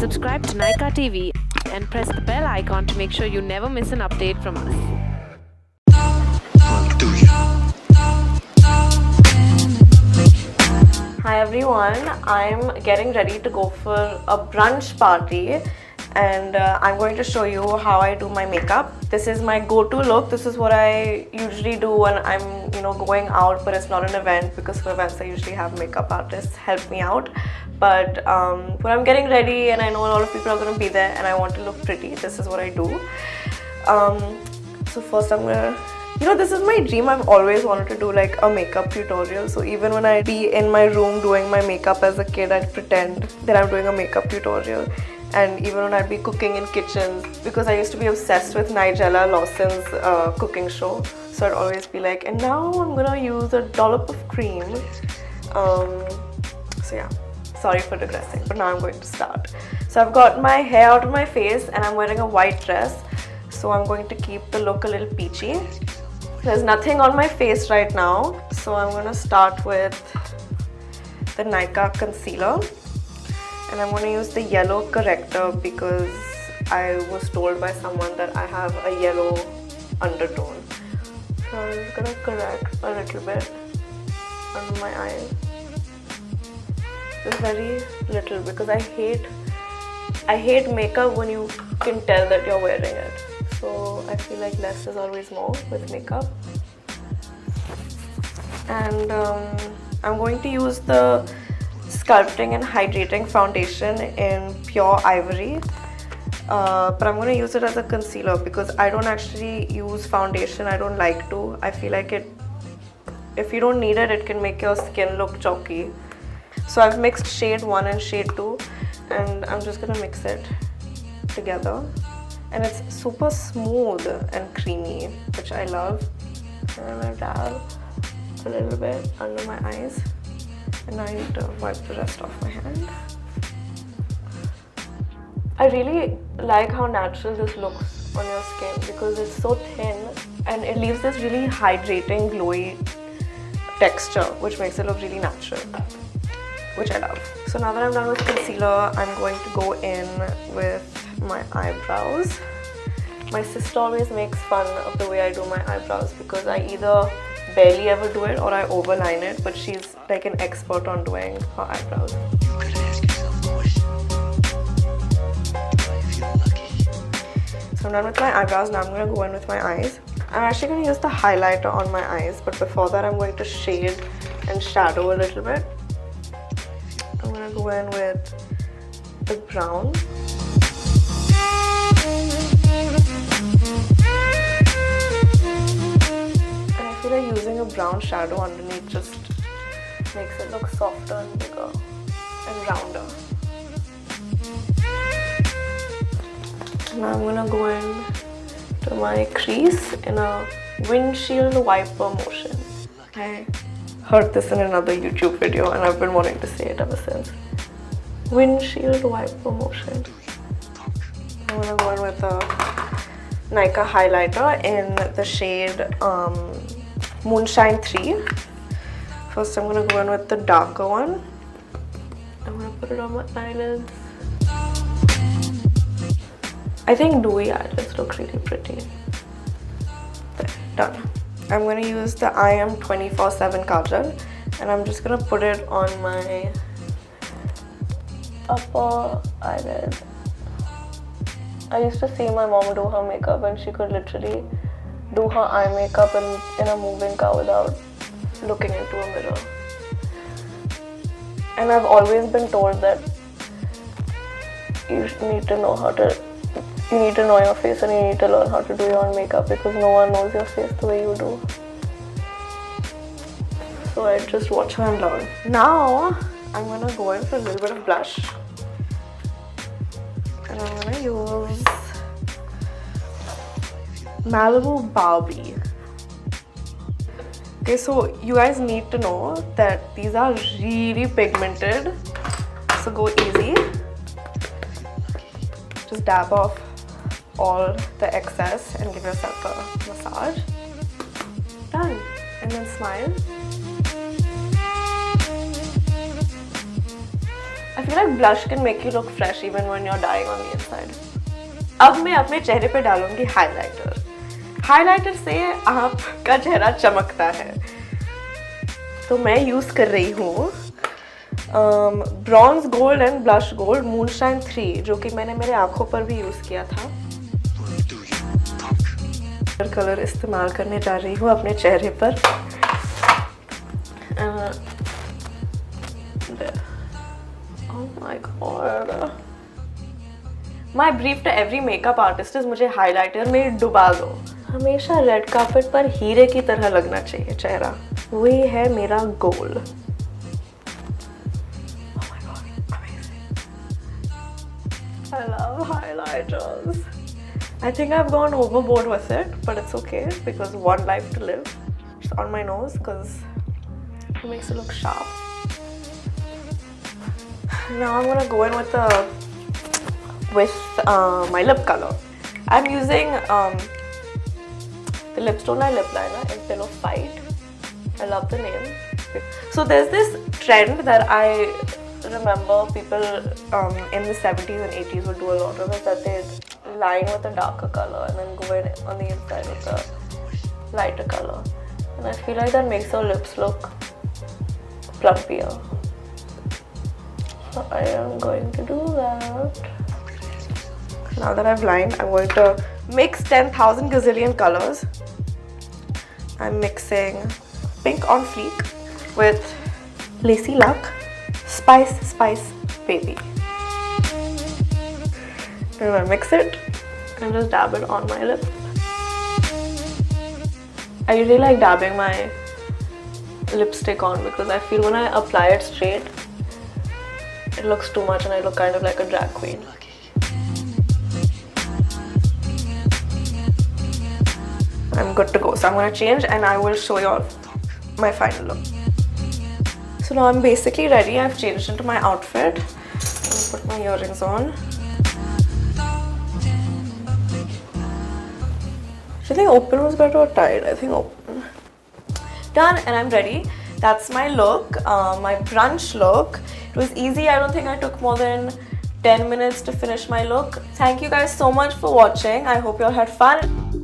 Subscribe to Nykaa TV and press the bell icon to make sure you never miss an update from us. Hi everyone, I'm getting ready to go for a brunch party and I'm going to show you how I do my makeup. This is my go-to look. This is what I usually do when I'm going out, but it's not an event, because for events I usually have makeup artists help me out. But when I'm getting ready and I know a lot of people are going to be there and I want to look pretty, this is what I do. So first I'm gonna, this is my dream. I've always wanted to do like a makeup tutorial. So even when I'd be in my room doing my makeup as a kid, I'd pretend that I'm doing a makeup tutorial. And even when I'd be cooking in kitchens, because I used to be obsessed with Nigella Lawson's cooking show. So I'd always be like, and now I'm gonna use a dollop of cream. So yeah, sorry for digressing, but now I'm going to start. So I've got my hair out of my face and I'm wearing a white dress. So I'm going to keep the look a little peachy. There's nothing on my face right now. So I'm gonna start with the Nykaa concealer. And I'm going to use the yellow corrector because I was told by someone that I have a yellow undertone. So I'm just going to correct a little bit under my eyes. Just very little, because I hate makeup when you can tell that you're wearing it. So I feel like less is always more with makeup. And I'm going to use the sculpting and hydrating foundation in Pure Ivory, but I'm going to use it as a concealer because I don't actually use foundation. I don't like to. I feel like if you don't need it, it can make your skin look chalky. So I've mixed shade 1 and shade 2 and I'm just going to mix it together, and it's super smooth and creamy, which I love. And I'm going to dab a little bit under my eyes. And now I need to wipe the rest off my hand. I really like how natural this looks on your skin because it's so thin and it leaves this really hydrating, glowy texture, which makes it look really natural, which I love. So now that I'm done with concealer, I'm going to go in with my eyebrows. My sister always makes fun of the way I do my eyebrows because I either barely ever do it or I overline it, but she's like an expert on doing her eyebrows. So I'm done with my eyebrows. Now I'm going to go in with my eyes. I'm actually going to use the highlighter on my eyes, but before that I'm going to shade and shadow a little bit. I'm going to go in with the brown. I feel like using a brown shadow underneath just makes it look softer and bigger and rounder. Now I'm gonna go in to my crease in a windshield wiper motion. I heard this in another YouTube video and I've been wanting to say it ever since. Windshield wiper motion. I'm gonna go in with a Nykaa highlighter in the shade Moonshine 3. First I'm going to go in with the darker one. I'm going to put it on my eyelids. I think dewy eyelids look really pretty. There, done. I'm going to use the I Am 24/7 kajal and I'm just going to put it on my upper eyelid. I used to see my mom do her makeup and she could literally do her eye makeup in a moving car without looking into a mirror. And I've always been told that you need to know your face and you need to learn how to do your own makeup because no one knows your face the way you do. So I just watch her and learn. Now I'm gonna go in for a little bit of blush. And I'm gonna use Malibu Barbie. Okay, so you guys need to know that these are really pigmented, so go easy. Just dab off all the excess and give yourself a massage. Done. And then smile. I feel like blush can make you look fresh even when you're dying on the inside. अब मैं अपने चेहरे पे डालूंगी highlighter. Highlighter से आपका चेहरा चमकता है. तो मैं यूज़ कर रही हूँ bronze gold and blush gold moonshine 3, जो कि मैंने मेरे आँखों पर भी यूज़ किया था. कलर इस्तेमाल करने जा रही हूँ अपने चेहरे पर. Oh my god. My brief to every makeup artist is मुझे हाइलाइटर में डुबा दो. हमेशा रेड कार्पेट पर हीरे की तरह लगना चाहिए चेहरा. वही है मेरा गोल. Oh my god, amazing. I love highlighters. I think I've gone overboard with it, but it's okay because one life to live. Just on my nose because it makes it look sharp. Now I'm gonna go in with my lip color. I'm using the Lipstone lip liner in Pillow Fight. I love the name. So there's this trend that I remember people in the 70s and 80s would do a lot of it, that they'd line with a darker color and then go in on the inside with a lighter color. And I feel like that makes your lips look plumpier. So I am going to do that. Now that I've lined, I'm going to mix 10,000 gazillion colors. I'm mixing Pink on Fleek with Lacy Luck Spice Baby. I'm going to mix it and just dab it on my lip. I usually like dabbing my lipstick on because I feel when I apply it straight, it looks too much and I look kind of like a drag queen. I'm good to go. So I'm going to change and I will show you all my final look. So now I'm basically ready. I've changed into my outfit. I'm going to put my earrings on. Should I think open was better or tied? I think open. Done, and I'm ready. That's my look, my brunch look. It was easy. I don't think I took more than 10 minutes to finish my look. Thank you guys so much for watching. I hope you all had fun.